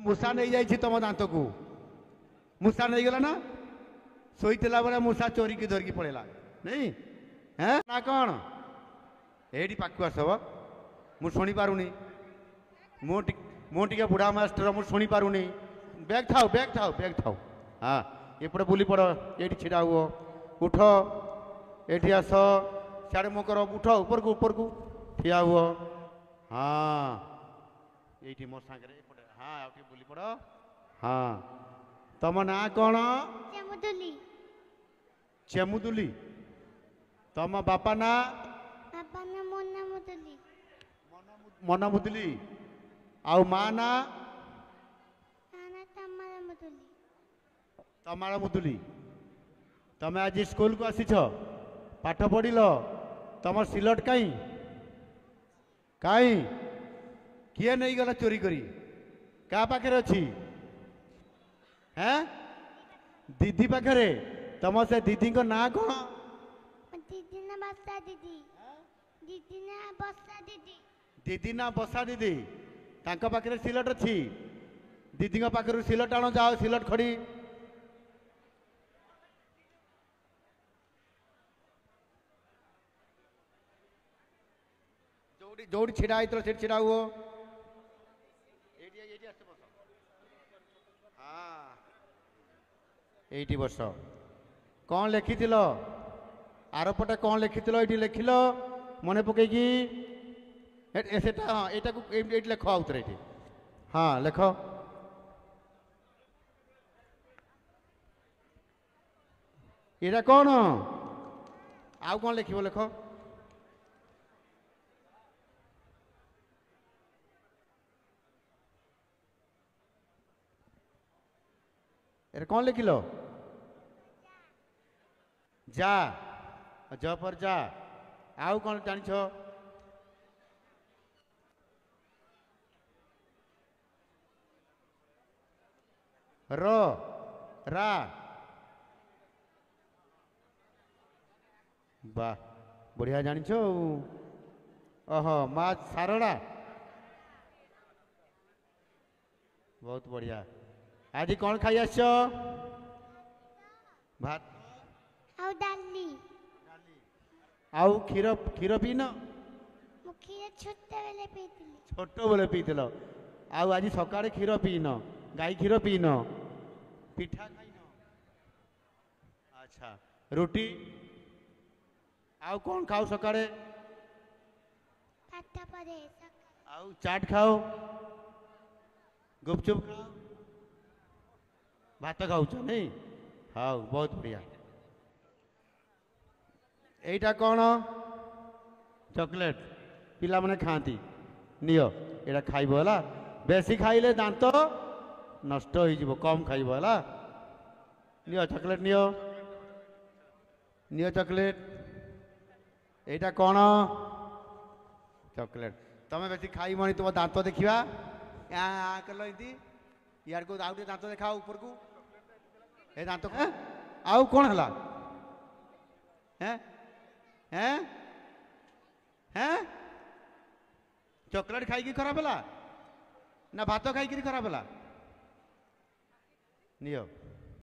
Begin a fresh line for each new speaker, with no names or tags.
मूषा नहीं जाइए तुम दांत को मूषा नहीं गला ना शोला बेले मूषा चोरी की धरिकी पड़ेगा नहीं हैं ना कौन ये पाक आस मुझे शुणी पारुनी मुझे बुढ़ा मास्टर मुझे शुणी पारुनी बैग थाओ हाँ एपटे बुली पड़ ये छिड़ा हुआ उठ ये आस सियाड़े मो कर उठ ऊपर को ठिया हुआ हाँ ये मो सांगे हाँ आगे बुली पड़ हाँ तम ना कौन चेमुदुली तम बापा ना मना मुदुली आउ माँ ना तमारा मुदुली तमे आज स्कूल को आसीछ पाठ पढ़िल तम सिलट कहीं किए नहीं गला चोरी करी क्या पाखे अच्छी हैं दीदी पाखे तम से दीदी को ना कौन दीदी ना बसा दीदी तांका पाखे सिलट अच्छी दीदी पाखे सिलट आण जाओ सिलट खड़ी जोड़ी छिड़ा से छिड़ा हुओ हाँ ये बस कौन लिखी आरपटे कौन लिखी ये लिखिल मन पकईकी हाँ ये लेख आउे ये हाँ लेख ये कौन आउ कौन लिख लेख ये कौन लिखिल जा ज पर जा आउ कौन जान रा वाह बढ़िया जान ओहो माँ सारड़ा बहुत बढ़िया आज कौन खाई आस भात आउ क्षीर क्षीर पीन छोट बेले पील आउ आज सका क्षीर पीन गाई क्षीर पीन पिठा खाइन अच्छा रुटी आउ कौन खाओ सका आउ चाट खाओ गुपचुप खाओ भात खाऊ नहीं हाँ बहुत बढ़िया यहीटा कौन चॉकलेट पिला माने खाती नियो एटा खाइब है बेसी खाइले दांत नष्ट हो कम खाइब है नियो चॉकलेट नियो चॉकलेट यहीटा कौन चॉकलेट तमें बेसी खाइबनी तुम दांत देखा कल यार को आउ दांत देखा ऊपर को ए दांत आउ कौन है हैं हैं हैं चॉकलेट खाई खराब है ना भात खाई खराब है नियो